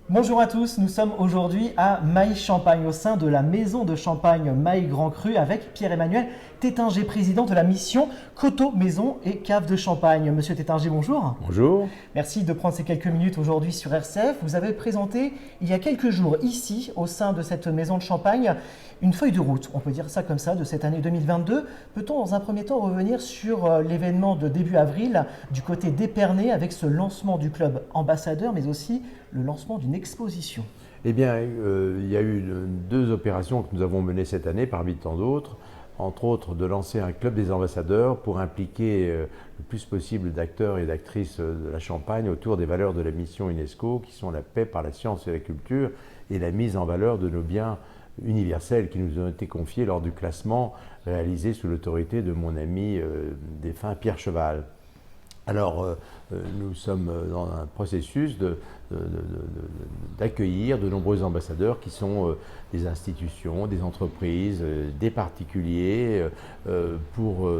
Bonjour à tous, nous sommes aujourd'hui à Maille-Champagne, au sein de la maison de champagne Maille Grand Cru, avec Pierre-Emmanuel Tétinger, président de la mission Coteaux, Maison et Cave de Champagne. Monsieur Tétinger, bonjour. Bonjour. Merci de prendre ces quelques minutes aujourd'hui sur RCF. Vous avez présenté il y a quelques jours ici, au sein de cette maison de champagne, une feuille de route, on peut dire ça comme ça, de cette année 2022. Peut-on dans un premier temps revenir sur l'événement de début avril du côté d'Épernay avec ce lancement du club ambassadeur, mais aussi le lancement d'une exposition? Eh bien, il y a eu deux opérations que nous avons menées cette année parmi tant d'autres. Entre autres, de lancer un club des ambassadeurs pour impliquer le plus possible d'acteurs et d'actrices de la Champagne autour des valeurs de la mission UNESCO, qui sont la paix par la science et la culture et la mise en valeur de nos biens universels qui nous ont été confiés lors du classement réalisé sous l'autorité de mon ami défunt Pierre Cheval. Alors, nous sommes dans un processus d'accueillir de nombreux ambassadeurs qui sont des institutions, des entreprises, des particuliers, pour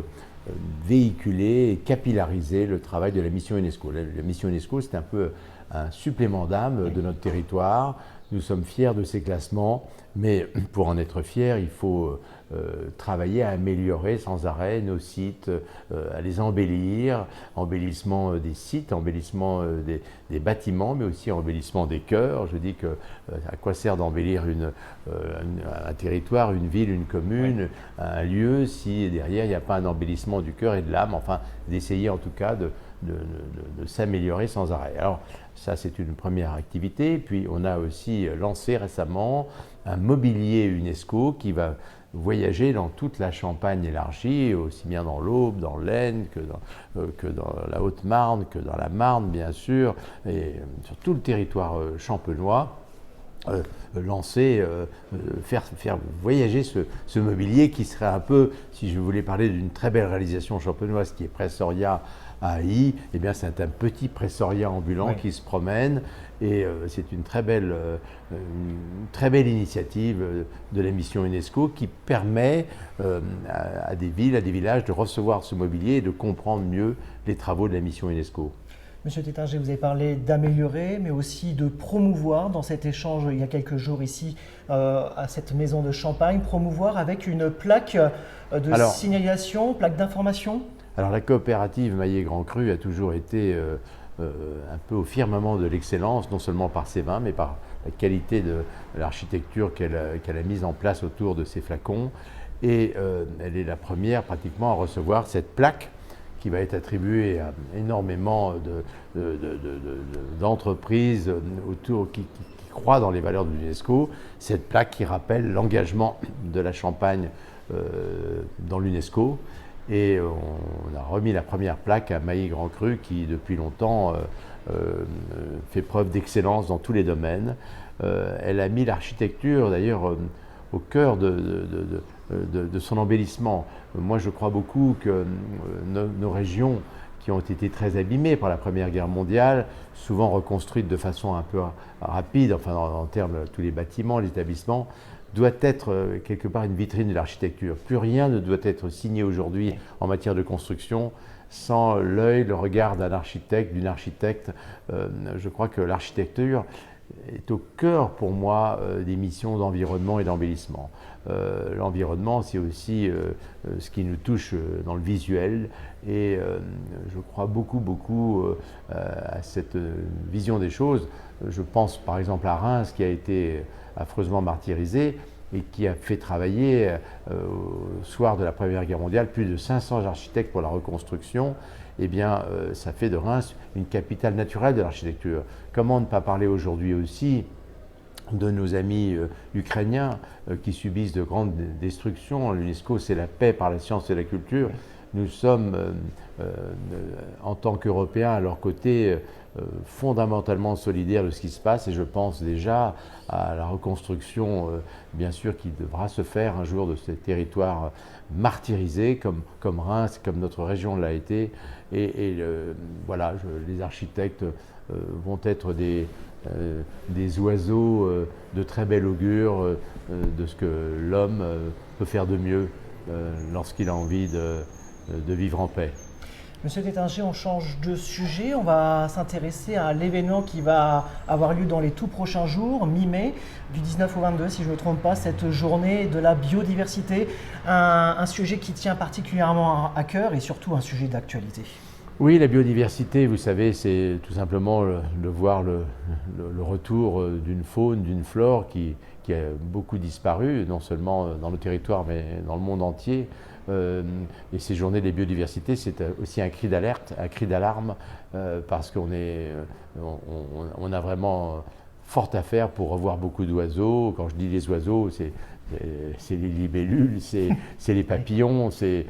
véhiculer et capillariser le travail de la mission UNESCO. La mission UNESCO, c'est un peu un supplément d'âme de notre territoire. Nous sommes fiers de ces classements, mais pour en être fiers, il faut travailler à améliorer sans arrêt nos sites, à les embellir, embellissement des sites, embellissement des bâtiments, mais aussi embellissement des cœurs. Je dis que à quoi sert d'embellir un territoire, une ville, une commune, un lieu, si derrière il n'y a pas un embellissement du cœur et de l'âme, enfin d'essayer en tout cas de s'améliorer sans arrêt. Alors ça, c'est une première activité. Puis on a aussi lancé récemment un mobilier UNESCO qui va voyager dans toute la Champagne élargie, aussi bien dans l'Aube, dans l'Aisne, que dans la Haute-Marne, que dans la Marne, bien sûr, et sur tout le territoire champenois. Faire voyager ce mobilier qui serait un peu, si je voulais parler d'une très belle réalisation champenoise qui est Pressoria à Ailly, eh bien c'est un petit Pressoria ambulant qui se promène et c'est une très belle initiative de la mission UNESCO qui permet à des villes, à des villages de recevoir ce mobilier et de comprendre mieux les travaux de la mission UNESCO. Monsieur Tétinger, vous avez parlé d'améliorer, mais aussi de promouvoir dans cet échange il y a quelques jours ici à cette maison de champagne, promouvoir avec une plaque de signalisation, plaque d'information. Alors la coopérative Maillet Grand Cru a toujours été un peu au firmament de l'excellence, non seulement par ses vins, mais par la qualité de l'architecture qu'elle a mise en place autour de ses flacons. Et elle est la première pratiquement à recevoir cette plaque qui va être attribuée à énormément d'entreprises autour qui croient dans les valeurs de l'UNESCO. Cette plaque qui rappelle l'engagement de la Champagne dans l'UNESCO. Et on a remis la première plaque à Maillet Grand Cru qui, depuis longtemps, fait preuve d'excellence dans tous les domaines. Elle a mis l'architecture, d'ailleurs, au cœur de son embellissement. Moi, je crois beaucoup que nos régions, qui ont été très abîmées par la Première Guerre mondiale, souvent reconstruites de façon un peu rapide, enfin en termes de tous les bâtiments, les établissements, doit être quelque part une vitrine de l'architecture. Plus rien ne doit être signé aujourd'hui en matière de construction sans l'œil, le regard d'un architecte, d'une architecte. Je crois que l'architecture est au cœur pour moi des missions d'environnement et d'embellissement. L'environnement, c'est aussi ce qui nous touche dans le visuel et je crois beaucoup à cette vision des choses. Je pense par exemple à Reims qui a été affreusement martyrisé et qui a fait travailler au soir de la Première Guerre mondiale plus de 500 architectes pour la reconstruction. Eh bien, ça fait de Reims une capitale naturelle de l'architecture. Comment ne pas parler aujourd'hui aussi de nos amis ukrainiens qui subissent de grandes destructions. L'UNESCO, c'est la paix par la science et la culture. Nous sommes, en tant qu'Européens, à leur côté, fondamentalement solidaires de ce qui se passe et je pense déjà à la reconstruction, bien sûr, qui devra se faire un jour de ces territoires martyrisés comme Reims, comme notre région l'a été. Voilà, les architectes vont être des oiseaux de très bel augure de ce que l'homme peut faire de mieux lorsqu'il a envie de vivre en paix. Monsieur Tétinger, on change de sujet. On va s'intéresser à l'événement qui va avoir lieu dans les tout prochains jours, mi-mai, du 19 au 22, si je ne me trompe pas, cette journée de la biodiversité. Un sujet qui tient particulièrement à cœur et surtout un sujet d'actualité. Oui, la biodiversité, vous savez, c'est tout simplement de voir le retour d'une faune, d'une flore qui a beaucoup disparu, non seulement dans nos territoires, mais dans le monde entier. Et ces journées des biodiversités, c'est aussi un cri d'alerte, un cri d'alarme, parce qu'on a vraiment fort à faire pour revoir beaucoup d'oiseaux. Quand je dis les oiseaux, c'est les libellules, c'est les papillons, c'est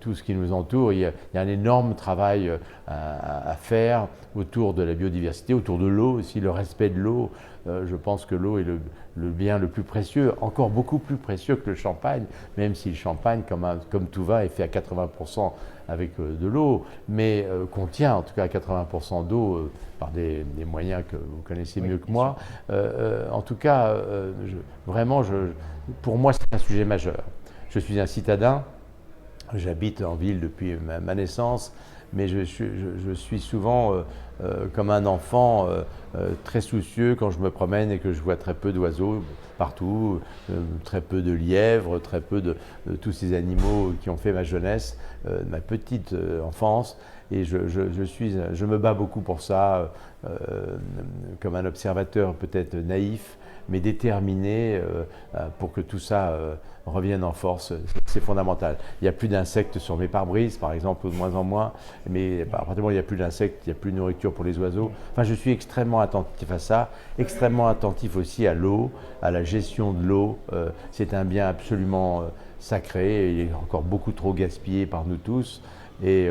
tout ce qui nous entoure. Il y a un énorme travail à faire autour de la biodiversité, autour de l'eau aussi, le respect de l'eau. Je pense que l'eau est le bien le plus précieux, encore beaucoup plus précieux que le champagne, même si le champagne, comme tout va, est fait à 80% avec de l'eau, mais contient en tout cas 80% d'eau par des moyens que vous connaissez mieux que moi. En tout cas, vraiment, pour moi, c'est un sujet majeur. Je suis un citadin, j'habite en ville depuis ma naissance, mais je suis souvent comme un enfant très soucieux quand je me promène et que je vois très peu d'oiseaux partout, très peu de lièvres, très peu de tous ces animaux qui ont fait ma jeunesse, ma petite enfance. Et je me bats beaucoup pour ça, comme un observateur peut-être naïf, mais déterminé pour que tout ça revienne en force. C'est fondamental. Il n'y a plus d'insectes sur mes pare-brises, par exemple, ou de moins en moins, mais à partir du moment où il n'y a plus d'insectes, il n'y a plus de nourriture pour les oiseaux. Enfin, je suis extrêmement attentif à ça, extrêmement attentif aussi à l'eau, à la gestion de l'eau. C'est un bien absolument sacré, et il est encore beaucoup trop gaspillé par nous tous. Et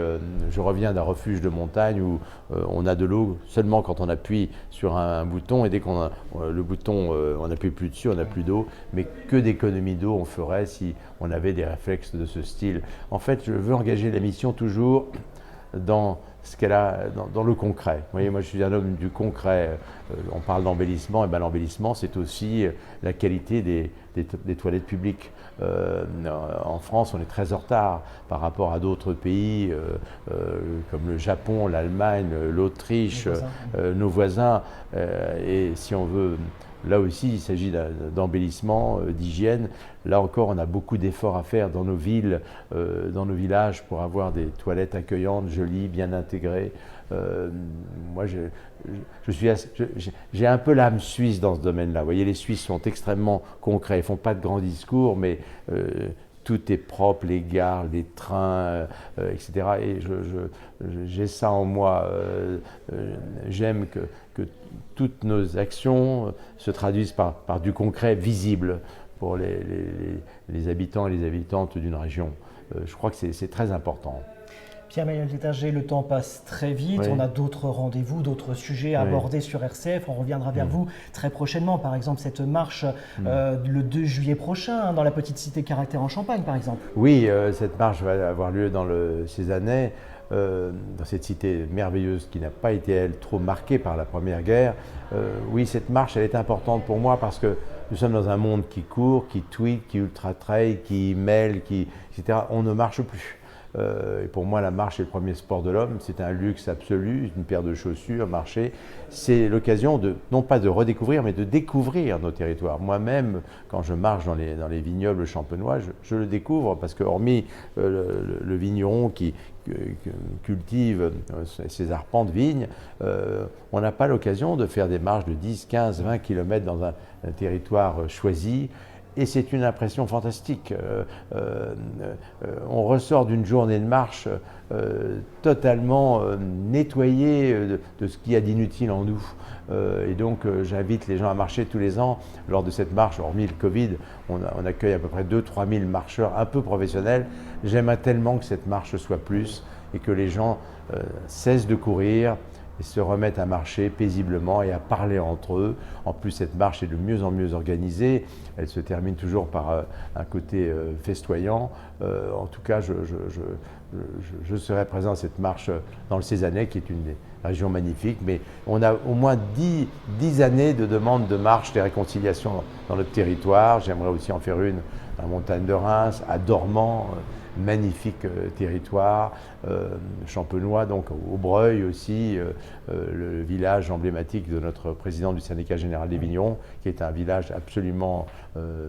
je reviens d'un refuge de montagne où on a de l'eau seulement quand on appuie sur un bouton, et dès qu'on a le bouton, on n'appuie plus dessus, on n'a plus d'eau. Mais que d'économie d'eau on ferait si on avait des réflexes de ce style. En fait, je veux engager la mission toujours dans ce qu'elle a dans le concret. Vous voyez, moi je suis un homme du concret. On parle d'embellissement, et bien l'embellissement c'est aussi la qualité des toilettes publiques. En France, on est très en retard par rapport à d'autres pays comme le Japon, l'Allemagne, l'Autriche, nos voisins. Et si on veut, là aussi, il s'agit d'embellissement, d'hygiène. Là encore, on a beaucoup d'efforts à faire dans nos villes, dans nos villages, pour avoir des toilettes accueillantes, jolies, bien intégrées. Moi, j'ai un peu l'âme suisse dans ce domaine-là. Vous voyez, les Suisses sont extrêmement concrets. Ils ne font pas de grands discours, mais tout est propre, les gares, les trains, etc. Et j'ai ça en moi. J'aime que toutes nos actions se traduisent par du concret visible pour les habitants et les habitantes d'une région. Je crois que c'est très important. Pierre-Emmanuel Tétinger, le temps passe très vite, oui. On a d'autres rendez-vous, d'autres sujets à aborder sur RCF, on reviendra vers vous très prochainement, par exemple cette marche le 2 juillet prochain dans la petite cité Caractère en Champagne par exemple. Oui, cette marche va avoir lieu dans le Cézanais, dans cette cité merveilleuse qui n'a pas été elle trop marquée par la Première Guerre. Oui, cette marche elle est importante pour moi parce que nous sommes dans un monde qui court, qui tweet, qui ultra-trail, qui mêle, etc. On ne marche plus. Et pour moi, la marche est le premier sport de l'homme. C'est un luxe absolu, une paire de chaussures, marcher. C'est l'occasion non pas de redécouvrir, mais de découvrir nos territoires. Moi-même, quand je marche dans les vignobles champenois, je le découvre parce que, hormis le vigneron qui cultive ses arpents de vignes, on n'a pas l'occasion de faire des marches de 10, 15, 20 km dans un territoire choisi. Et c'est une impression fantastique. On ressort d'une journée de marche totalement nettoyé de ce qu'il y a d'inutile en nous. Et donc j'invite les gens à marcher tous les ans. Lors de cette marche, hormis le Covid, on accueille à peu près 2-3 000 marcheurs un peu professionnels. J'aimerais tellement que cette marche soit plus et que les gens cessent de courir et se remettent à marcher paisiblement et à parler entre eux. En plus, cette marche est de mieux en mieux organisée. Elle se termine toujours par un côté festoyant. En tout cas, je serai présent à cette marche dans le Cézanais, qui est une région magnifique. Mais on a au moins 10 années de demandes de marche des réconciliations dans notre territoire. J'aimerais aussi en faire une à la montagne de Reims, à Dormans. magnifique territoire champenois, donc au Breuil aussi, le village emblématique de notre président du syndicat général des vignerons, qui est un village absolument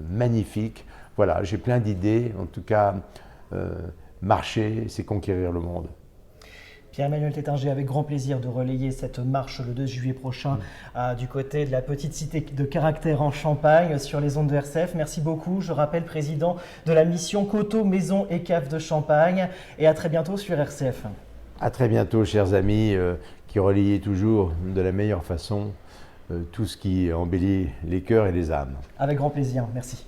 magnifique. Voilà, j'ai plein d'idées, en tout cas, marcher, c'est conquérir le monde. Pierre-Emmanuel Tétinger, avec grand plaisir de relayer cette marche le 2 juillet prochain du côté de la petite cité de Caractère en Champagne sur les ondes de RCF. Merci beaucoup. Je rappelle, président de la mission Coteaux, Maisons et Caves de Champagne. Et à très bientôt sur RCF. À très bientôt, chers amis, qui relayez toujours de la meilleure façon tout ce qui embellit les cœurs et les âmes. Avec grand plaisir. Merci.